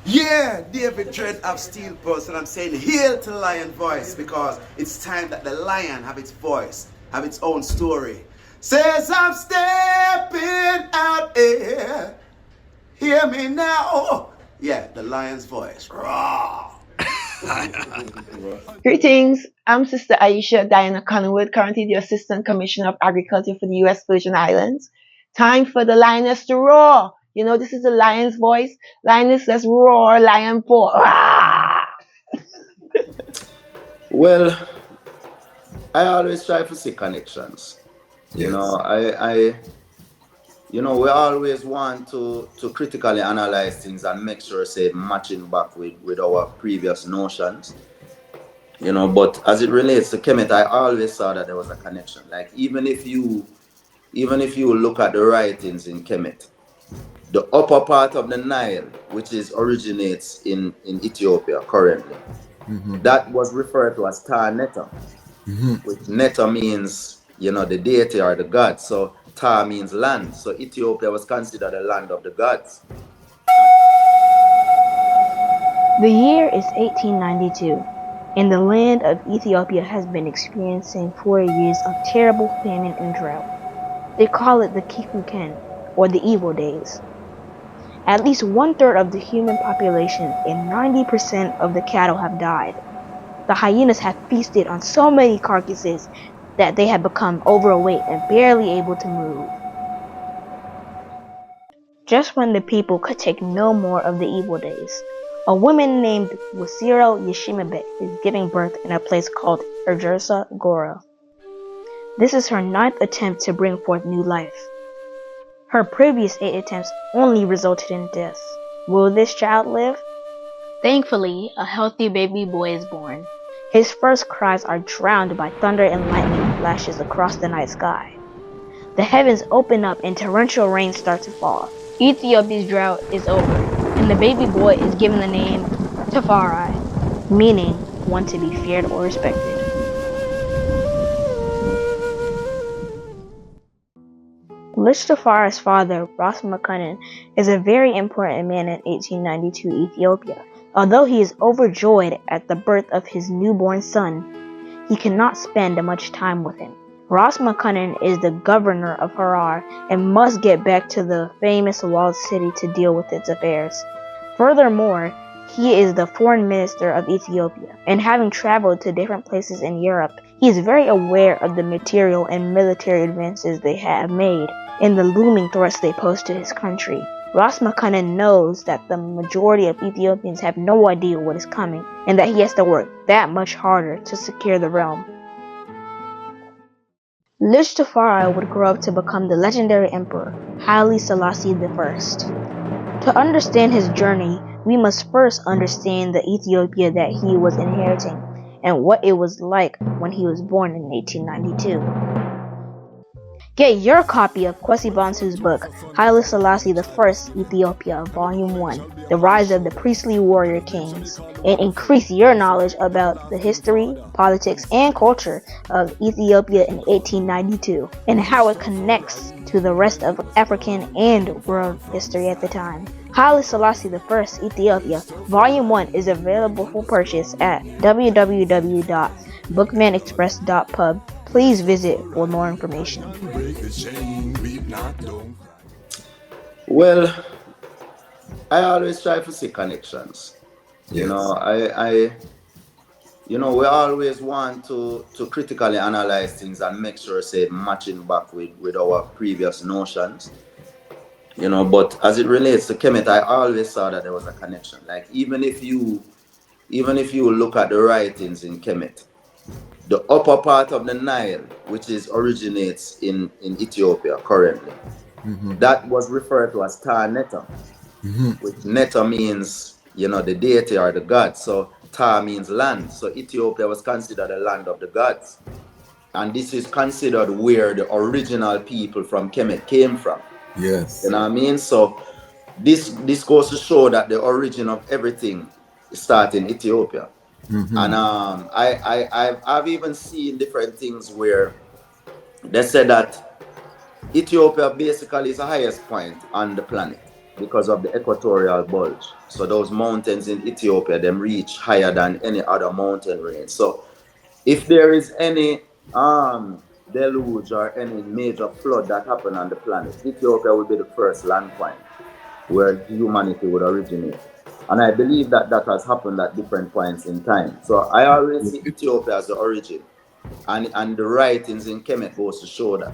Yeah, David Dread of Steel Pulse, and I'm saying hail to Lion Voice because it's time that the lion have its voice, have its own story. Says I'm stepping out here. Hear me now. Yeah, the lion's voice. Raw. Greetings, I'm Sister Aisha Diana Conwood, currently the Assistant Commissioner of Agriculture for the U.S. Virgin Islands. Time for the lioness to roar. You know, this is the lion's voice. Lioness, let's roar, lion pour. Rah! Well, I always try to see connections. You know, Yes. we always want to critically analyze things and make sure, say, matching back with our previous notions. But as it relates to Kemet, I always saw that there was a connection. Like even if you look at the writings in Kemet, the upper part of the Nile, which is originates in Ethiopia currently, that was referred to as Ta Neta, which Neta means, the deity or the god. So Ta means land. So Ethiopia was considered the land of the gods. The year is 1892, and the land of Ethiopia has been experiencing 4 years of terrible famine and drought. They call it the Kikuken, or the evil days. At least one-third of the human population and 90% of the cattle have died. The hyenas have feasted on so many carcasses that they have become overweight and barely able to move. Just when the people could take no more of the evil days, a woman named Wasiro Yeshimabet is giving birth in a place called Ergersa Gora. This is her 9th attempt to bring forth new life. Her previous 8 attempts only resulted in death. Will this child live? Thankfully, a healthy baby boy is born. His first cries are drowned by thunder and lightning flashes across the night sky. The heavens open up and torrential rain starts to fall. Ethiopia's drought is over, and the baby boy is given the name Tafari, meaning one to be feared or respected. Lich Tafari's father, Ras Tafari, is a very important man in 1892 Ethiopia. Although he is overjoyed at the birth of his newborn son, he cannot spend much time with him. Ras Tafari is the governor of Harar and must get back to the famous walled city to deal with its affairs. Furthermore, he is the foreign minister of Ethiopia, and having traveled to different places in Europe, he is very aware of the material and military advances they have made and the looming threats they pose to his country. Ras Tafari knows that the majority of Ethiopians have no idea what is coming, and that he has to work that much harder to secure the realm. Lich Tafari would grow up to become the legendary emperor, Haile Selassie I. To understand his journey, we must first understand the Ethiopia that he was inheriting and what it was like when he was born in 1892. Get your copy of Kwesi Bansu's book, Haile Selassie I, Ethiopia, Volume 1, The Rise of the Priestly Warrior Kings, and increase your knowledge about the history, politics, and culture of Ethiopia in 1892, and how it connects to the rest of African and world history at the time. Haile Selassie I, Ethiopia, Volume 1 is available for purchase at www.bookmanexpress.pub. Please visit for more information. Well, I always try to see connections. You Yes. know, we always want to critically analyze things and make sure, say, matching back with our previous notions. But as it relates to Kemet, I always saw that there was a connection. Like even if you look at the writings in Kemet, the upper part of the Nile, which is originates in Ethiopia currently, that was referred to as Ta Neta, which Neta means, the deity or the god. So Ta means land. So Ethiopia was considered the land of the gods. And this is considered where the original people from Kemet came from. Yes. You know what I mean? So this goes to show that the origin of everything starts in Ethiopia. And I've even seen different things where they said that Ethiopia basically is the highest point on the planet. because of the equatorial bulge. So those mountains in Ethiopia, them reach higher than any other mountain range. So if there is any deluge or any major flood that happen on the planet, Ethiopia will be the first land point where humanity would originate. And I believe that that has happened at different points in time. So I always see Ethiopia as the origin, and the writings in Kemet goes to show that.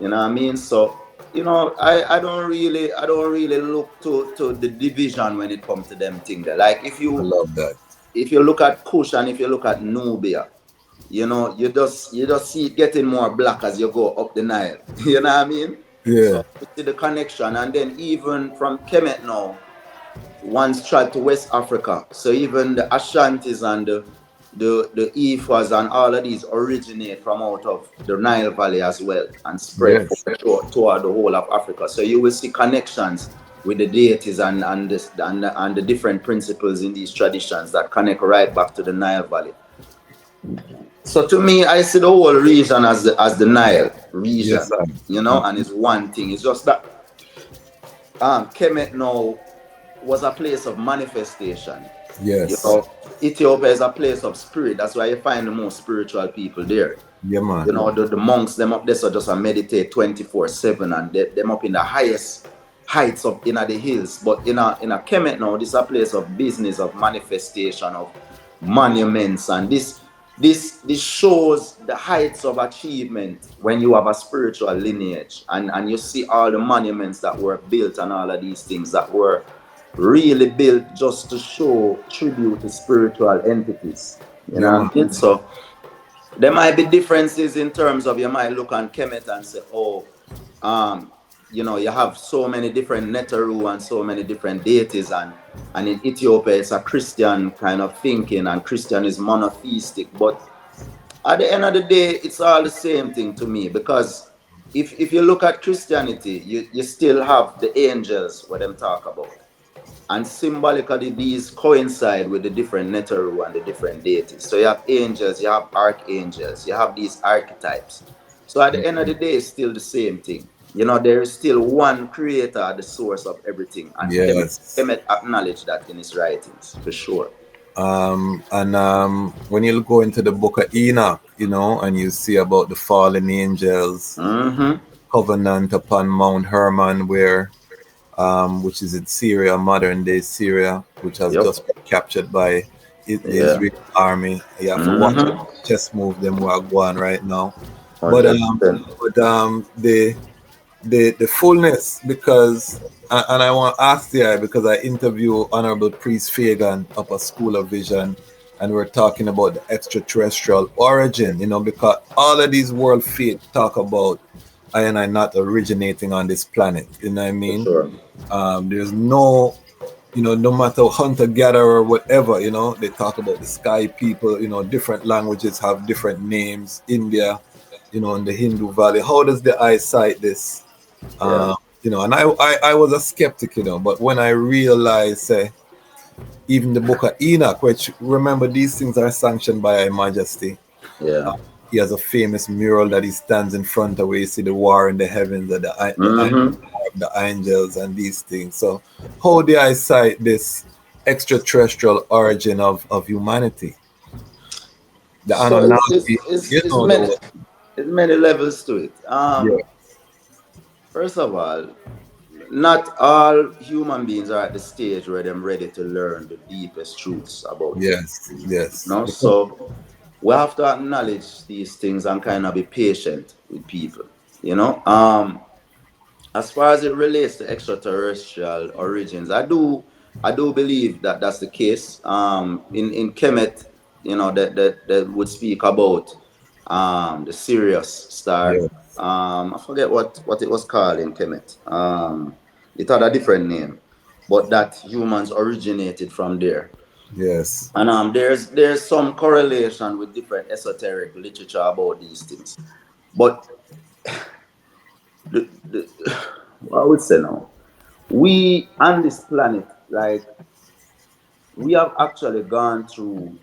You know what I mean? So I don't really look to the division when it comes to them things there. Like I love that. if you look at Kush and if you look at Nubia, you just see it getting more black as you go up the Nile. You know what I mean? Yeah. So you see the connection, and then even from Kemet now, once tried to West Africa. So even the Ashantis and the Ifas and all of these originate from out of the Nile Valley as well and spread Yes. toward the whole of Africa. So you will see connections with the deities and the different principles in these traditions that connect right back to the Nile Valley. So to me, I see the whole region as the Nile region, Yes, sir. and it's one thing. It's just that Kemet now was a place of manifestation. You Yes. know, Ethiopia is a place of spirit. That's why you find the most spiritual people there. Yeah, man. The monks, them up there, so just meditate 24/7, and them up in the highest heights of in the hills. But in a Kemet now, this is a place of business, of manifestation, of monuments, and this shows the heights of achievement when you have a spiritual lineage, and you see all the monuments that were built and all of these things that were really built just to show tribute to spiritual entities. You Yeah, know man. what I mean? So there might be differences in terms of, you might look on Kemet and say, oh, you have so many different Neteru and so many different deities, and in Ethiopia it's a Christian kind of thinking, and Christian is monotheistic. But at the end of the day, it's all the same thing to me, because if you look at Christianity, you still have the angels what them talk about. And symbolically, these coincide with the different Neteru and the different deities. So you have angels, you have archangels, you have these archetypes. So at the end of the day, it's still the same thing. There is still one creator, the source of everything. And Yes. Kemet acknowledged that in his writings, for sure. And when you go into the book of Enoch, and you see about the fallen angels, Mm-hmm. covenant upon Mount Hermon, which is in Syria, modern day Syria, which has Yep. just been captured by the Yeah. Israeli army. You have to watch Mm-hmm. the chess move them who are going right now. But 100%. the fullness, because and I want to ask the because I interview Honorable Priest Fagan up at School of Vision, and we're talking about the extraterrestrial origin, because all of these world faith talk about I and I not originating on this planet. You know what I For mean? sure. There's no, no matter hunter gatherer or whatever, they talk about the sky people. Different languages have different names. India, in the Hindu Valley. How does the eye sight this? Yeah. And I was a skeptic, but when I realized, even the Book of Enoch, which remember these things are sanctioned by Her Majesty. Yeah. He has a famous mural that he stands in front of where you see the war in the heavens and Mm-hmm. the angels and these things. So how do I cite this extraterrestrial origin of humanity? The So Anunnaki, it's many levels to it. yeah, First of all, not all human beings are at the stage where they're ready to learn the deepest truths about things. yes, yes. No, so we have to acknowledge these things and kind of be patient with people. As far as it relates to extraterrestrial origins, I do believe that that's the case. In Kemet, that would speak about the Sirius star. Yeah. I forget what it was called in Kemet. It had a different name, but that humans originated from there. Yes. And there's some correlation with different esoteric literature about these things. But the what I would say now, we on this planet, like, we have actually gone through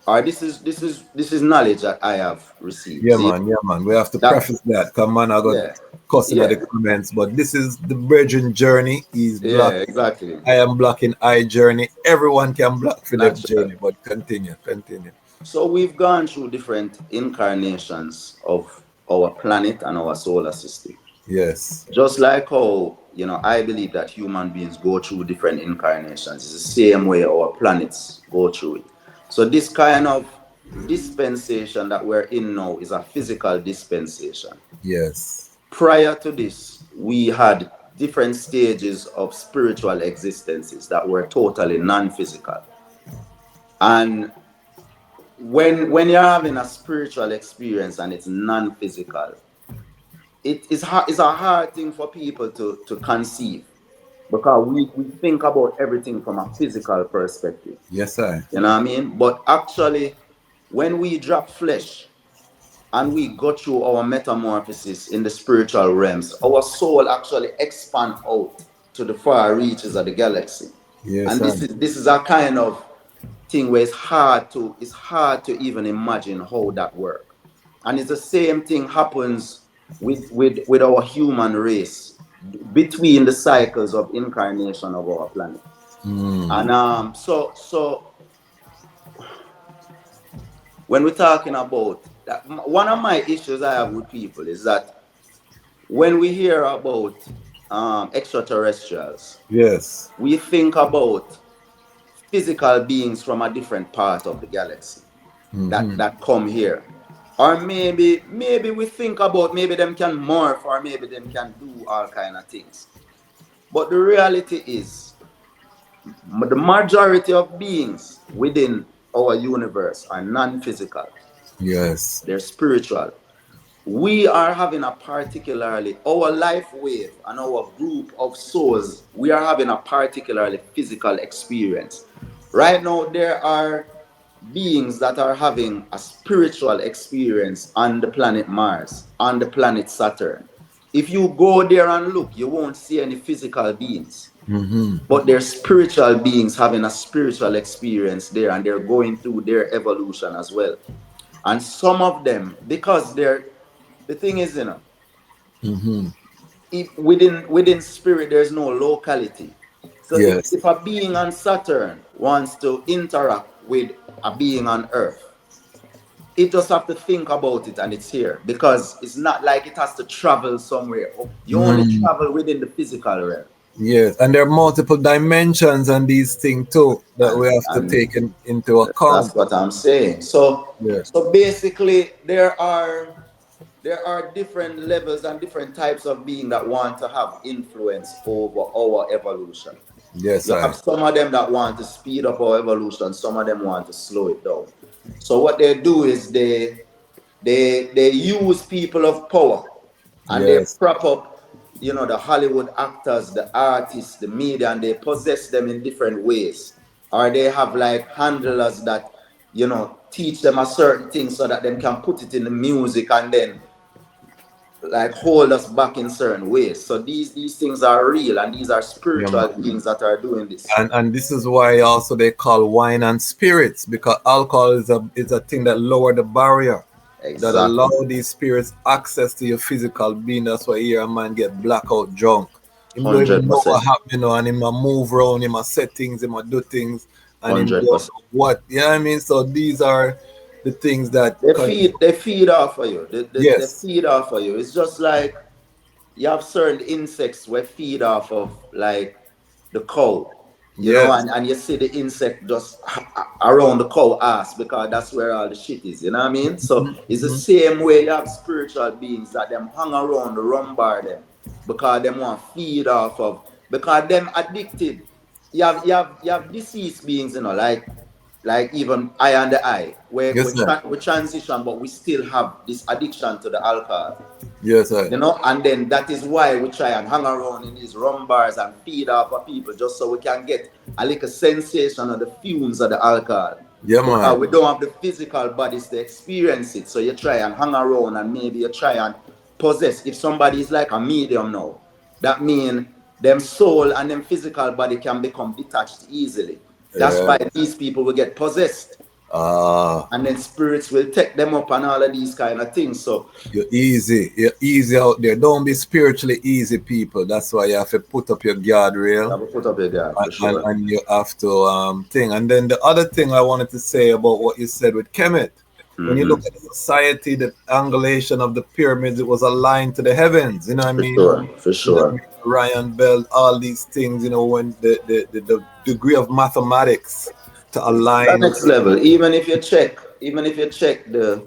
or this is knowledge that I have received. Yeah, See man. Yeah, man. We have to that? preface that. Come on, I got Yeah, cussing at the yeah, comments, but this is the Virgin journey. He's yeah, black. exactly. I am blocking I journey. Everyone can block Philip Natural. journey, but continue, continue. So we've gone through different incarnations of our planet and our solar system. Yes. Just like how, I believe that human beings go through different incarnations. It's the same way our planets go through it. So this kind of dispensation that we're in now is a physical dispensation. Yes. Prior to this, we had different stages of spiritual existences that were totally non-physical. And when you're having a spiritual experience and it's non-physical, it's a hard thing for people to conceive, because we think about everything from a physical perspective. Yes, sir. You know what I mean? But actually, when we drop flesh and we go through our metamorphosis in the spiritual realms, our soul actually expand out to the far reaches of the galaxy. Yes, And sir. this is a kind of thing where it's hard to even imagine how that works. And it's the same thing happens with our human race between the cycles of incarnation of our planet. And so when we're talking about that, one of my issues I have with people is that when we hear about extraterrestrials, Yes. we think about physical beings from a different part of the galaxy that come here. Or maybe we think about maybe them can morph, or maybe them can do all kind of things. But the reality is the majority of beings within our universe are non-physical. Yes. They're spiritual. We are having a particularly, our life wave and our group of souls, we are having a particularly physical experience. Right now, there are beings that are having a spiritual experience on the planet Mars, on the planet Saturn. If you go there and look, you won't see any physical beings. But they're spiritual beings having a spiritual experience there, and they're going through their evolution as well. And some of them, because the thing is, if within spirit, there's no locality. So Yes. if a being on Saturn wants to interact with a being on Earth, it just have to think about it and it's here, because it's not like it has to travel somewhere. You only travel within the physical realm. Yes. And there are multiple dimensions and these things too that we And have to take into that's account. what I'm saying. So Yeah. so basically there are different levels and different types of being that want to have influence over our evolution. Yes, You I. have some of them that want to speed up our evolution, some of them want to slow it down. So what they do is they use people of power, and they Yes. prop up, the Hollywood actors, the artists, the media, and they possess them in different ways. Or they have like handlers that, teach them a certain thing so that they can put it in the music and then like hold us back in certain ways. So these things are real, and these are Yeah, spiritual man. beings that are doing this. And this is why also they call wine and spirits, because alcohol is a thing that lower the barrier, that allow Exactly. these spirits access to your physical being. That's why here a man get blackout drunk. Him don't even know 100%. what happened, and him a move around, him a set things, him a do things, and him don't 100%. know what. You know what I mean? So these are the things that They feed off of you. They yes. feed off of you. It's just like you have certain insects where feed off of like the cow, Yes. and you see the insect just around the cow ass, because that's where all the shit is, you know what I mean? So it's the same way you have spiritual beings that them hang around the rumbar them, because them want feed off of, because them addicted. You have deceased beings, like even I and the eye, where Yes, sir. we transition, but we still have this addiction to the alcohol. Yes, sir. And then that is why we try and hang around in these rum bars and feed off of people, just so we can get a little sensation of the fumes of the alcohol. Yeah, Because man. we don't have the physical bodies to experience it. So you try and hang around, and maybe you try and possess. If somebody is like a medium now, that means them soul and them physical body can become detached easily. That's Yeah. why these people will get possessed. And then spirits will take them up and all of these kind of things. So You're easy out there. Don't be spiritually easy, people. That's why you have to put up your guardrail. I will put up your guard for sure. And you have to thing. And then the other thing I wanted to say about what you said with Kemet, when you look at the society, the angulation of the pyramids, it was aligned to the heavens. You know what I mean? For sure. Ryan Bell, all these things. You know, when the degree of mathematics to align. That next level. Even if you check the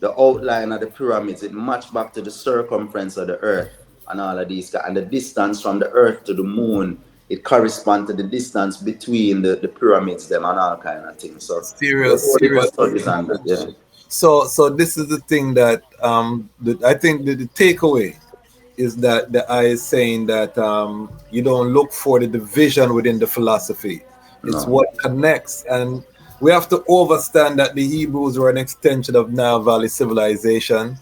outline of the pyramids, it match back to the circumference of the earth and all of these, and the distance from the earth to the moon, it corresponds to the distance between the pyramids them and all kind of things. So serious. Yeah. So this is the thing that I think the takeaway is that the eye is saying that you don't look for the division within the philosophy. It's what connects, and we have to understand that the Hebrews were an extension of Nile Valley civilization.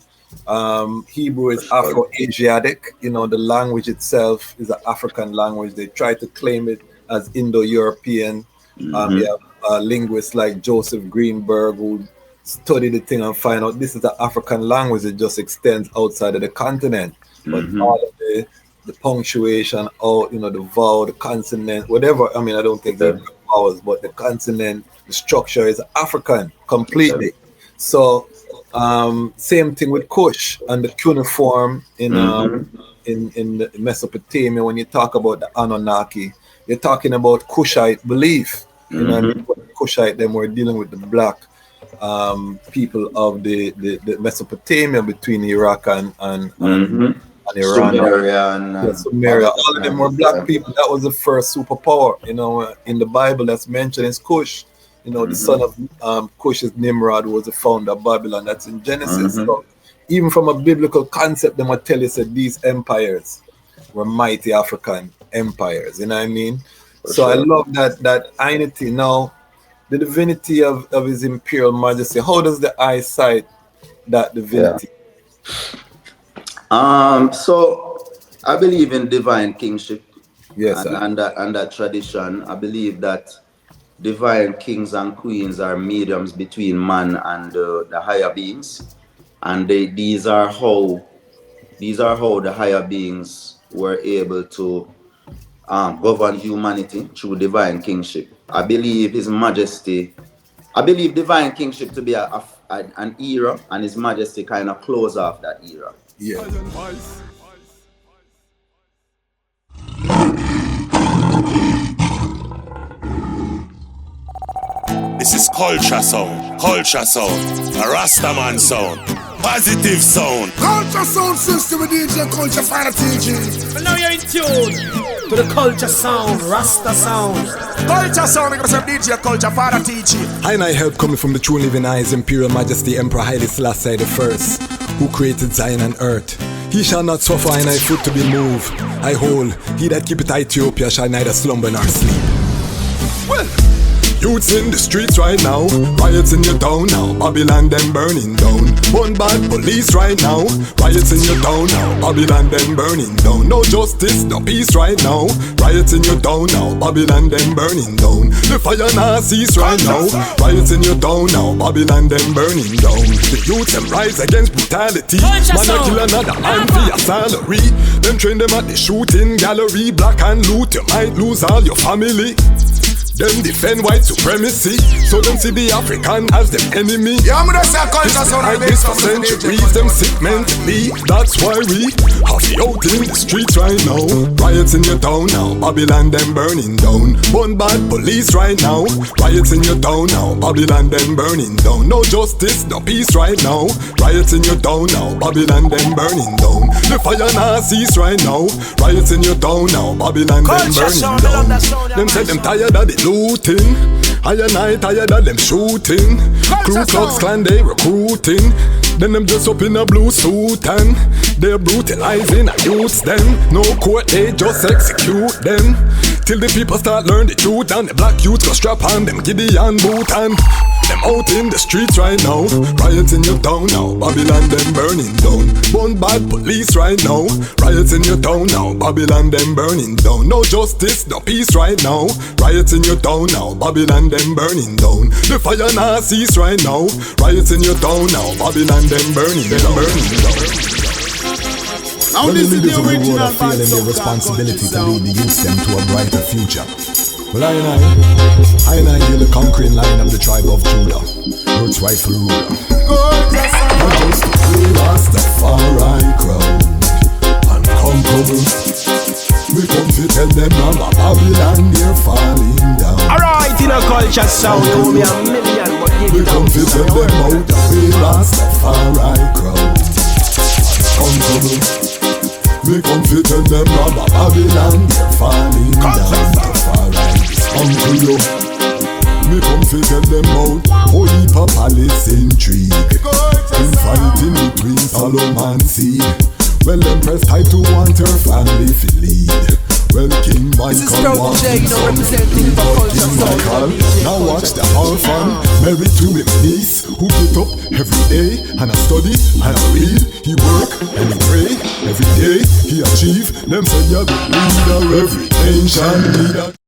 Hebrew is Afro-Asiatic. You know, the language itself is an African language. They try to claim it as Indo-European. You have linguists like Joseph Greenberg who study the thing and find out this is an African language. It just extends outside of the continent. But all of the punctuation, or the vowel, the consonant, whatever. I mean, I don't think they're vowels, but the consonant, the structure is African completely. So same thing with Kush and the cuneiform in the Mesopotamia. When you talk about the Anunnaki, you're talking about Kushite belief. You know what I mean? Kushite, them were dealing with the black people of the Mesopotamia between Iraq and Iran. Sumeria. All of them were black people. That was the first superpower. In the Bible that's mentioned is Cush. The son of Cush is Nimrod, who was the founder of Babylon. That's in Genesis. So even from a biblical concept, they might tell you that these empires were mighty African empires. You know what I mean? I love that entity. Now, the divinity of His Imperial Majesty, how does the eye sight that divinity? So I believe in divine kingship. Yes, and that tradition. I believe that divine kings and queens are mediums between man and the higher beings, and these are how the higher beings were able to govern humanity through divine kingship. I believe divine kingship to be an era, and His Majesty kind of close off that era. Yeah. This is culture sound, a Rastaman sound, positive sound. Culture sound system with DJ Culture Fire TG. And now you're in tune to the culture sound, Rasta sound. Culture sound because of DJ Culture Fire TG. I help coming from the true living eyes, Imperial Majesty Emperor Haile Selassie the First, who created Zion and earth. He shall not suffer and I foot to be moved. I hold, he that keepeth Ethiopia shall neither slumber nor sleep. Well, youths in the streets right now, riots in your town now, Babylon them burning down. One bad police right now, riots in your town now, Babylon them burning down. No justice, no peace right now, riots in your town now, Babylon them burning down. The fire now cease right now, riots in your town now, Babylon them burning down. The youths them rise against brutality, man a kill another man for your salary. Them train them at the shooting gallery, black and loot, you might lose all your family. Them defend white supremacy, so them see the African as them enemy. Yeah, I'm gonna say culture sound like this for centuries, them sick mentally. That's why we have the out in the streets right now. Riots in your town now, Babylon them burning down. One bad police right now, riots in your town now, Babylon them burning down. No justice, no peace right now, riots in your town now, Babylon them burning down. The fire now cease right now, riots in your town now, Babylon them burning down. Them said them tired of the looting, I and I tired of them shooting. Ku Klux Klan they recruiting, then them dress up in a blue suit and they're brutalizing the youths them. No court, they just execute them. till the people start learn the truth. And the black youth go strap on them Gideon boot. And them out in the streets right now, riots in your town now, Babylon them burning down. One bad police right now, riots in your town now, Babylon them burning down. No justice, no peace right now, riots in your town now, Babylon them burning down. The fire now cease right now, riots in your town now, Babylon them burning down. Now When this the is leaders the of the world original are feeling their Sound responsibility to Sound. lead the youth them to a brighter future. Well, I hear the conquering line of the tribe of Judah, Earth's rightful ruler. Not just the Ras Tafari crowd, unconquerable. We come to tell them about Babylon, they're falling down. Alright, in a culture sound, you me a million, but give We it come down. to tell them about the Ras Tafari crowd, unconquerable. We come to tell them about Babylon, they're falling down. Tafari is uncle yo. We come to tell them about Oipa Palace intrigue, fighting between Solomon seed. Well, Empress tied to want her family to lead. Well, King Michael was representing the culture sound. now watch the orphan married to him niece, who get up every day and a study and a read. He work and he pray every day. He achieve them say you're the leader, every nation leader.